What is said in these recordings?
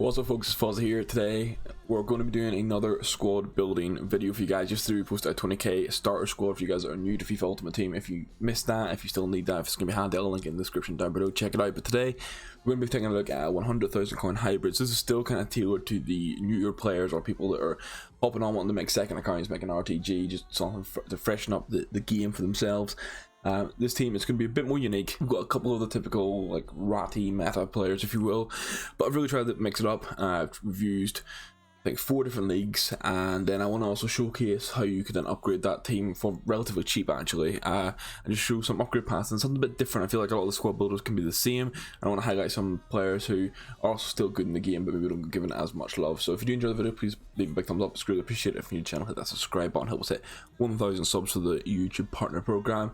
What's up folks, it's Fuzz here. Today we're going to be doing another squad building video for you guys. Yesterday we posted a 20k starter squad for you guys that are new to FIFA Ultimate Team. If you missed that, if you still need that, if it's going to be handy, I'll link in the description down below, check it out. But today we're going to be taking a look at 100,000 coin hybrids. This is still kind of tailored to the newer players or people that are hopping on wanting to make second accounts, make an RTG, just something to freshen up the game for themselves. This team is going to be a bit more unique. We've got a couple of the typical like ratty meta players, if you will, but I've really tried to mix it up. We've used I think 4 different leagues, and then I want to also showcase how you can then upgrade that team for relatively cheap actually, and just show some upgrade paths and something a bit different. I feel like a lot of the squad builders can be the same, and I want to highlight some players who are also still good in the game but maybe don't give it as much love. So if you do enjoy the video, please leave a big thumbs up. It's really appreciate it. If you're new to the channel, hit that subscribe button, help us hit 1,000 subs for the YouTube partner program.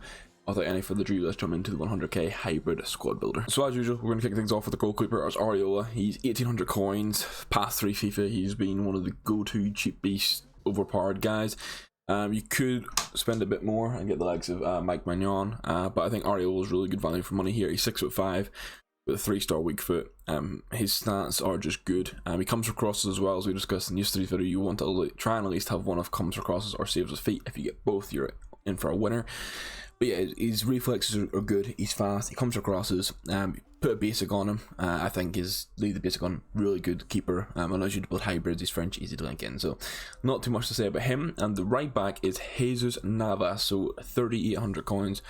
Without any further ado, let's jump into the 100k hybrid squad builder. So as usual, we're going to kick things off with the goalkeeper as Areola. He's 1800 coins, past 3 FIFA. He's been one of the go-to cheap beast overpowered guys. You could spend a bit more and get the likes of Mike Magnon, but I think Areola is really good value for money here. He's 6'5" with a 3-star weak foot. His stats are just good. He comes for crosses as well, as we discussed in yesterday's video. You want to try and at least have one of comes for crosses or saves with feet. If you get both, you're in for a winner. But yeah, his reflexes are good, he's fast, he comes for crosses. Put a basic on him, I think leave the basic on, really good keeper. Allows you to build hybrids, he's French, easy to link in, so not too much to say about him. And the right back is Jesus Navas, so 3,800 coins.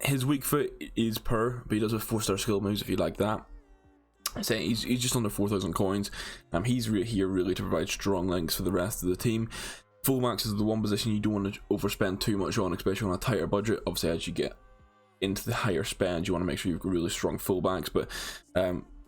His weak foot is but he does have 4-star skill moves if you like that. So he's just under 4,000 coins. He's here really to provide strong links for the rest of the team. Fullbacks is the one position you don't want to overspend too much on, especially on a tighter budget. Obviously, as you get into the higher spend, you want to make sure you've got really strong fullbacks. But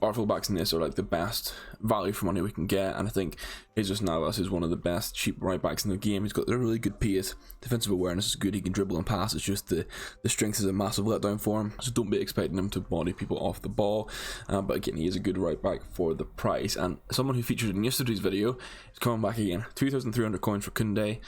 our fullbacks in this are like the best value for money we can get, and I think Jesus Navas is one of the best cheap right backs in the game. He's got a really good pace, defensive awareness is good, he can dribble and pass. It's just the strength is a massive letdown for him, so don't be expecting him to body people off the ball. But again, he is a good right back for the price, and someone who featured in yesterday's video is coming back again. 2,300 coins for Koundé.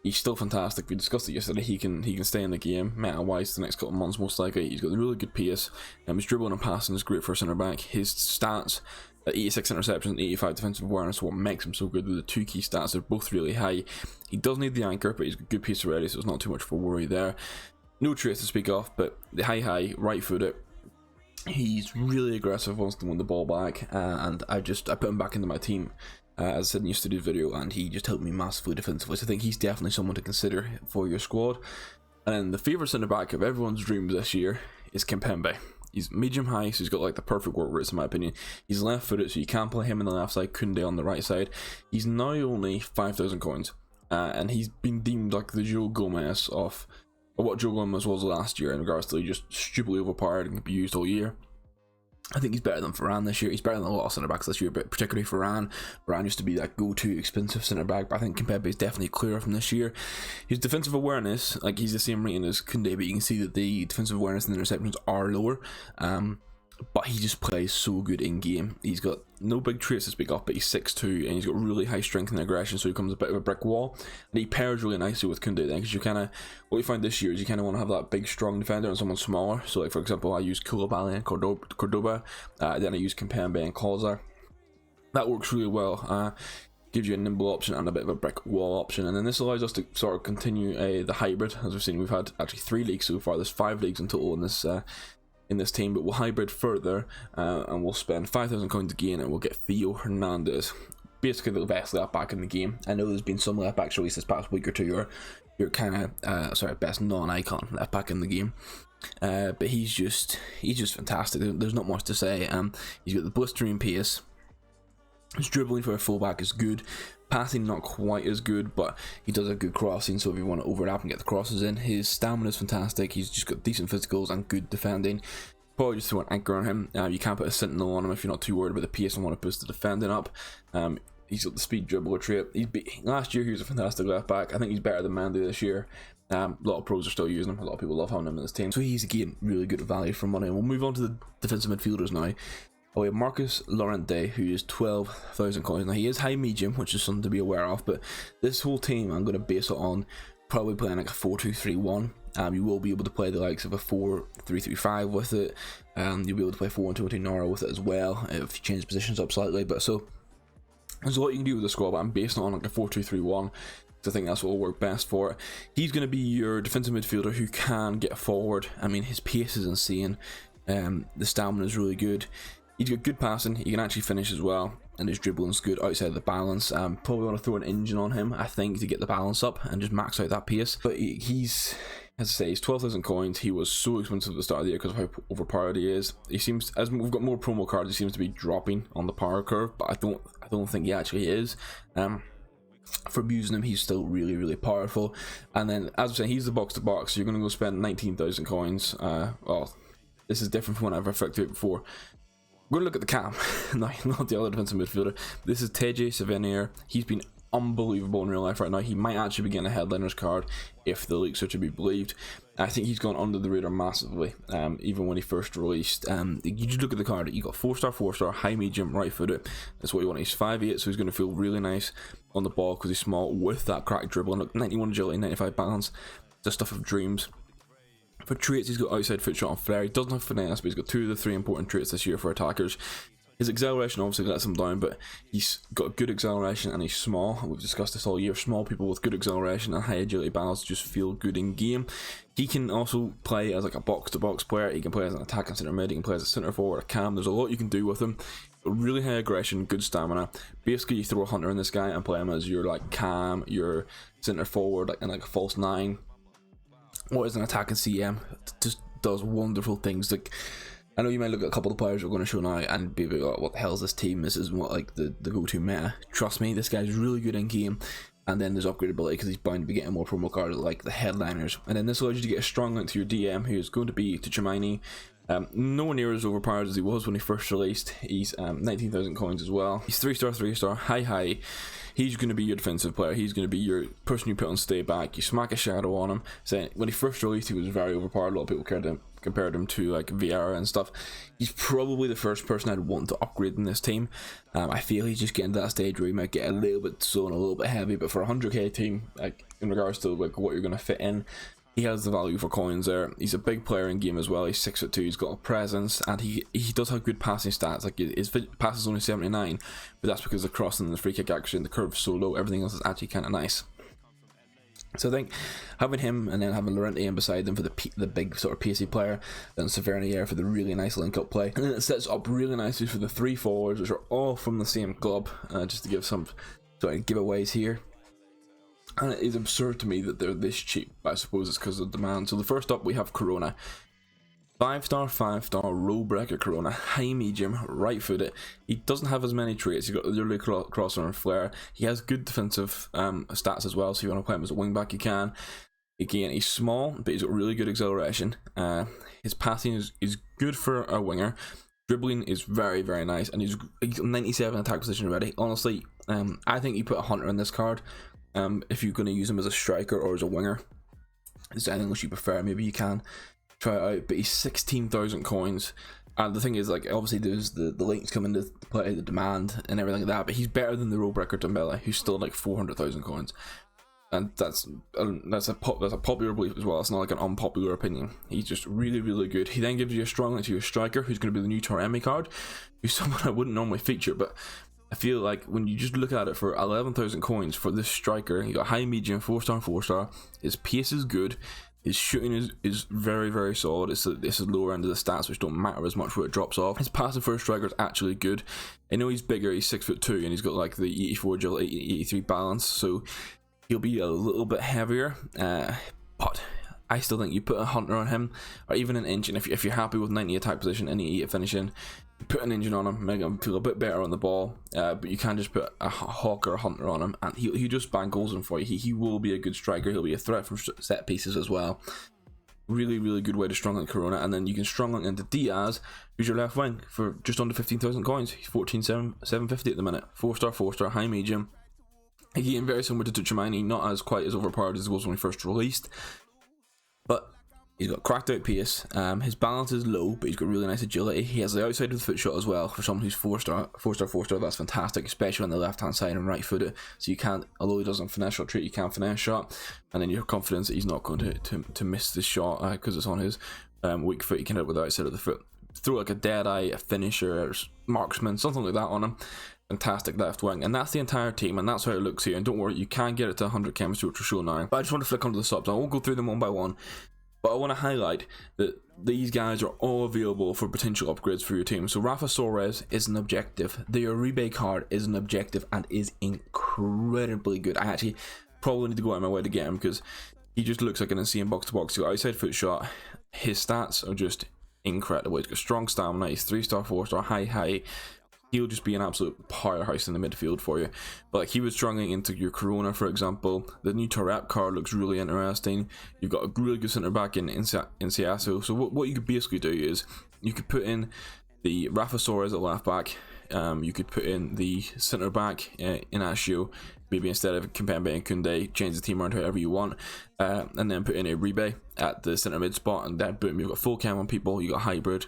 He's still fantastic. We discussed it yesterday. He can stay in the game meta wise the next couple of months most likely. He's got a really good pace. His dribbling and passing is great for a centre back. His stats at 86 interceptions, 85 defensive awareness, what makes him so good with the 2 key stats. They're both really high. He does need the anchor, but he's got good pace already, so it's not too much for worry there. No traits to speak of, but the high, right footed. He's really aggressive, wants to win the ball back, and I put him back into my team. As I said in yesterday's video, and he just helped me massively defensively, so I think he's definitely someone to consider for your squad. And then the favourite centre back of everyone's dreams this year is Kimpembe. He's medium high, so he's got like the perfect work rates in my opinion. He's left footed, so you can play him on the left side, Koundé on the right side. He's now only 5,000 coins, and he's been deemed like the Joe Gomez of what Joe Gomez was last year in regards to just stupidly overpowered and can be used all year. I think he's better than Varane this year. He's better than a lot of centre backs this year, but particularly Varane. Varane used to be that go-to expensive centre back, but I think Kimpembe is definitely clearer from this year. His defensive awareness, like he's the same rating as Koundé, but you can see that the defensive awareness and the interceptions are lower. But he just plays so good in game. He's got no big traits to speak of, but he's 6'2", and he's got really high strength and aggression, so he becomes a bit of a brick wall. And he pairs really nicely with Koundé then, because what you find this year is you kind of want to have that big strong defender and someone smaller. So like for example, I use Koulibaly and Cordoba, then I use Kimpembe and Kozar. That works really well. Gives you a nimble option and a bit of a brick wall option, and then this allows us to sort of continue the hybrid. As we've seen, we've had actually 3 leagues so far. There's 5 leagues in total in this team, but we'll hybrid further, and we'll spend 5,000 coins again, and we'll get Theo Hernandez, basically the best left back in the game. I know there's been some left backs released this past week or two, you're kind of best non-icon left back in the game, but he's just fantastic. There's not much to say. He's got the blistering pace. His dribbling for a fullback is good. Passing not quite as good, but he does have good crossing, so if you want to overlap and get the crosses in. His stamina is fantastic. He's just got decent physicals and good defending. Probably just throw an anchor on him. You can put a sentinel on him if you're not too worried about the pace and want to boost the defending up. He's got the speed dribbler trait. Last year he was a fantastic left back. I think he's better than Mandy this year. A lot of pros are still using him. A lot of people love having him in this team. So he's again really good value for money. And we'll move on to the defensive midfielders now. We have Marcus Llorente, who is 12,000 coins. Now he is high medium, which is something to be aware of, but this whole team I'm going to base it on probably playing like a 4-2-3-1. You will be able to play the likes of a 4-3-3-5 with it. You'll be able to play 4-1-2-2 Nara with it as well if you change positions up slightly. But so there's a lot you can do with the squad, but I'm basing it on like a 4-2-3-1. I think that's what will work best for it. He's going to be your defensive midfielder who can get forward. I mean, his pace is insane. The stamina is really good. He's got good passing. He can actually finish as well, and his dribbling's good outside of the balance. Probably want to throw an engine on him, I think, to get the balance up and just max out that pace. But he's, as I say, he's 12,000 coins. He was so expensive at the start of the year because of how overpowered he is. He seems, as we've got more promo cards, he seems to be dropping on the power curve, but I don't think he actually is. From using him, he's still really powerful. And then, as I say, he's the box to box. So you're going to go spend 19,000 coins. Well, this is different from when I've effected it before. We're going to look at the cam, not the other defensive midfielder. This is Teje Souvenir. He's been unbelievable in real life right now. He might actually be getting a headliner's card if the leaks are to be believed. I think he's gone under the radar massively, even when he first released. You just look at the card, you got 4-star, high medium, right footed. That's what you want. He's 5'8", so he's going to feel really nice on the ball because he's small with that crack dribbling. Look, 91 agility, 95 balance, the stuff of dreams. For traits, he's got outside foot shot and flair. He doesn't have finesse, but he's got 2 of the 3 important traits this year for attackers. His acceleration obviously lets him down, but he's got good acceleration and he's small. We've discussed this all year. Small people with good acceleration and high agility balance just feel good in game. He can also play as like a box-to-box player. He can play as an attacking centre mid. He can play as a centre forward, a cam. There's a lot you can do with him. Really high aggression, good stamina. Basically, you throw a hunter in this guy and play him as your like cam, your centre forward, like, and like a false 9. Or as an attacking CM. It just does wonderful things. Like, I know you might look at a couple of players we're going to show now and be like, what the hell is this team? This isn't what like the go-to meta. Trust me, this guy's really good in game. And then there's upgradability because he's bound to be getting more promo cards like the headliners. And then this allows you to get a strong link to your DM, who is going to be to Germain. Nowhere near as overpowered as he was when he first released. He's 19,000 coins as well. He's 3-star, high. He's going to be your defensive player. He's going to be your person you put on stay back. You smack a shadow on him. Saying when he first released, he was very overpowered. A lot of people compared him to like Vieira and stuff. He's probably the first person I'd want to upgrade in this team. I feel he's just getting to that stage where he might get a little bit slow and a little bit heavy, but for a 100k team, like in regards to like what you're going to fit in, he has the value for coins there. He's a big player in game as well. He's 6'2", he's got a presence, and he does have good passing stats. Like his pass is only 79, but that's because the crossing and the free kick accuracy and the curve is so low. Everything else is actually kind of nice. So I think having him and then having Llorente in beside him for the big sort of pacey player, then Severnier for the really nice link-up play, and then it sets up really nicely for the 3 forwards, which are all from the same club. Just to give some giveaways here. And it is absurd to me that they're this cheap, but I suppose it's because of demand. So the first up we have Corona. 5-star, roll breaker Corona, high medium, right footed. He doesn't have as many traits. He's got the early crosser and flair. He has good defensive stats as well, so if you want to play him as a wing back, you can. Again, he's small, but he's got really good acceleration. His passing is good for a winger. Dribbling is very nice, and he's 97 attack position already. Honestly, I think you put a hunter in this card. If you're going to use him as a striker or as a winger, is there anything else you prefer? Maybe you can try it out. But he's 16,000 coins, and the thing is, like, obviously there's the links come into play, the demand and everything like that, but he's better than the roadbreaker Dembele, who's still like 400,000 coins, and that's a popular belief as well. It's not like an unpopular opinion. He's just really good. He then gives you a strong link to your striker, who's going to be the new Taremi card, who's someone I wouldn't normally feature, but I feel like when you just look at it, for 11,000 coins for this striker, you got high, medium, 4-star. His pace is good. His shooting is very solid. This is lower end of the stats, which don't matter as much where it drops off. His passing for a striker is actually good. I know he's bigger. He's 6'2", and he's got like the 84 agility, 83 balance, so he'll be a little bit heavier. But I still think you put a hunter on him, or even an engine. If you're happy with 90 attack position and 88 finishing, put an engine on him, make him feel a bit better on the ball. But you can't just put a hawk or a hunter on him, and he'll just bang goals in for you. He will be a good striker. He'll be a threat from set pieces as well. Really good way to strong link Corona, and then you can strong link into Diaz, who's your left wing, for just under 15,000 coins. He's 14,750 at the minute. 4-star, high medium. Again, very similar to Germain, not quite as overpowered as he was when he first released, but He's got cracked out pace. His balance is low, but he's got really nice agility. He has the outside of the foot shot as well. For someone who's 4-star, 4-star, that's fantastic, especially on the left-hand side and right-footed. So you can't, although he doesn't finesse shot trait, you can finesse shot, and then you're confident that he's not going to miss the shot because it's on his weak foot. You can hit it with the outside of the foot. Throw like a dead eye, a finisher, or marksman, something like that on him. Fantastic left wing, and that's the entire team, and that's how it looks here. And don't worry, you can get it to 100 chemistry, which we'll show now. But I just want to flick onto the subs. I won't go through them one by one, but I want to highlight that these guys are all available for potential upgrades for your team. So Rafa Suarez is an objective. The Uribe card is an objective and is incredibly good. I actually probably need to go out of my way to get him because he just looks like an insane box to box. He's got outside foot shot. His stats are just incredible. He's got strong stamina. He's 3-star, 4-star, high. He'll just be an absolute powerhouse in the midfield for you. But like, he was struggling into your Corona, for example. The new Torrep card looks really interesting. You've got a really good centre back in Siaso. So what you could basically do is you could put in the Rafa Suarez at left back. You could put in the centre back in Ashio. Maybe instead of Kimpembe and Koundé, change the team around however you want, and then put in a Uribe at the centre mid spot, and then boom, you've got full cam on people. You got hybrid.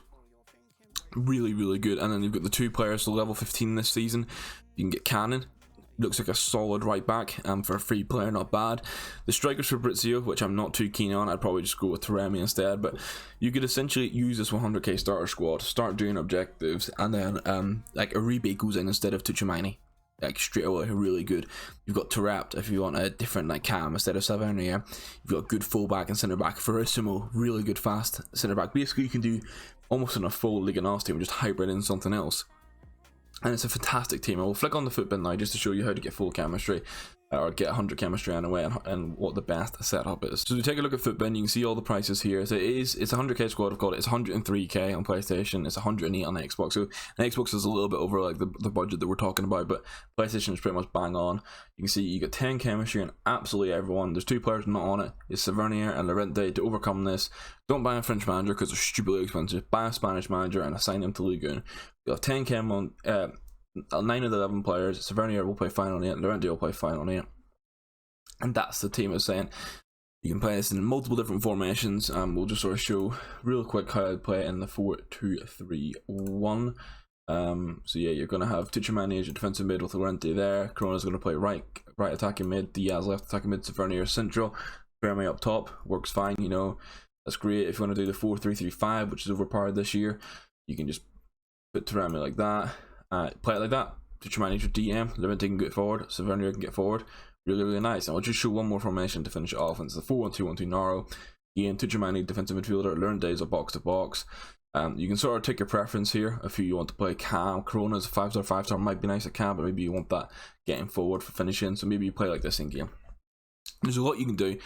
Really good. And then you've got the 2 players to level 15 this season. You can get Cannon, looks like a solid right back, for a free player, not bad. The strikers for Brizio, which I'm not too keen on, I'd probably just go with Taremi instead, but you could essentially use this 100k starter squad, start doing objectives, and then like Uribe goes in instead of Tuchemani, like straight away, really good. You've got Tarap if you want a different like cam instead of Savernia. You've got good fullback and centre back. Verissimo, really good fast centre back. Basically you can do almost in a full Liga NOS team, just hybrid in something else, and it's a fantastic team. I will flick on the foot bin now just to show you how to get full chemistry, or get 100 chemistry anyway, and what the best setup is. So to take a look at Footbin, you can see all the prices here. So it's 100k squad, I've got it. It's 103k on PlayStation, it's 108 on Xbox. So an Xbox is a little bit over like the budget that we're talking about, but PlayStation is pretty much bang on. You can see you get 10 chemistry on absolutely everyone. There's 2 players not on it. It's Savernier and Lorente. To overcome this, don't buy a French manager because they're stupidly expensive. Buy a Spanish manager and assign them to Ligue 1. You have 10 chem on 9 of the 11 players. Savernier will play fine on 8, Lorente will play fine on 8. And that's the team is saying. You can play this in multiple different formations. We'll just sort of show real quick how I'd play it in the 4-2-3-1. So yeah, you're going to have Tuchemani as your defensive mid with Lorente there. Corona's going to play right attacking mid, Diaz left attacking mid, Savernier central, Germain up top. Works fine, you know. That's great. If you want to do the 4-3-3-5, which is overpowered this year, you can just put Taremi like that, play it like that. Tuchemani your DM, Lorente can get forward, Savernier can get forward. Really nice. And I'll just show one more formation to finish it off. It's the 4-1-2-1-2 Naro. Ian Tuchemani, defensive midfielder. Lorente is a box to box. You can sort of take your preference here. If you want to play cam, Corona's 5-star, 5-star might be nice at cam, but maybe you want that getting forward for finishing. So maybe you play like this in game. There's a lot you can do.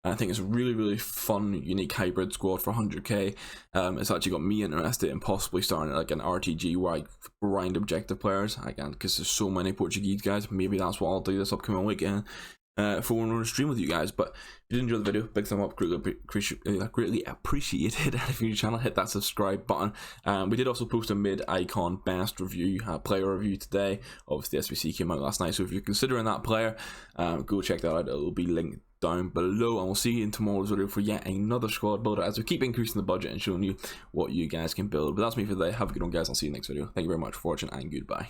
And I think it's a really fun, unique hybrid squad for 100k. It's actually got me interested in possibly starting like an RTG where I grind objective players. Again, because there's so many Portuguese guys. Maybe that's what I'll do this upcoming weekend for when we're on stream with you guys. But if you did enjoy the video, big thumb up, greatly appreciated. And if you're new channel, hit that subscribe button. We did also post a mid-icon best review, player review today. Obviously, the SBC came out last night, so if you're considering that player, go check that out. It'll be linked down below, and we'll see you in tomorrow's video for yet another squad builder as we keep increasing the budget and showing you what you guys can build. But that's me for today. Have a good one, guys. I'll see you next video. Thank you very much for watching, and goodbye.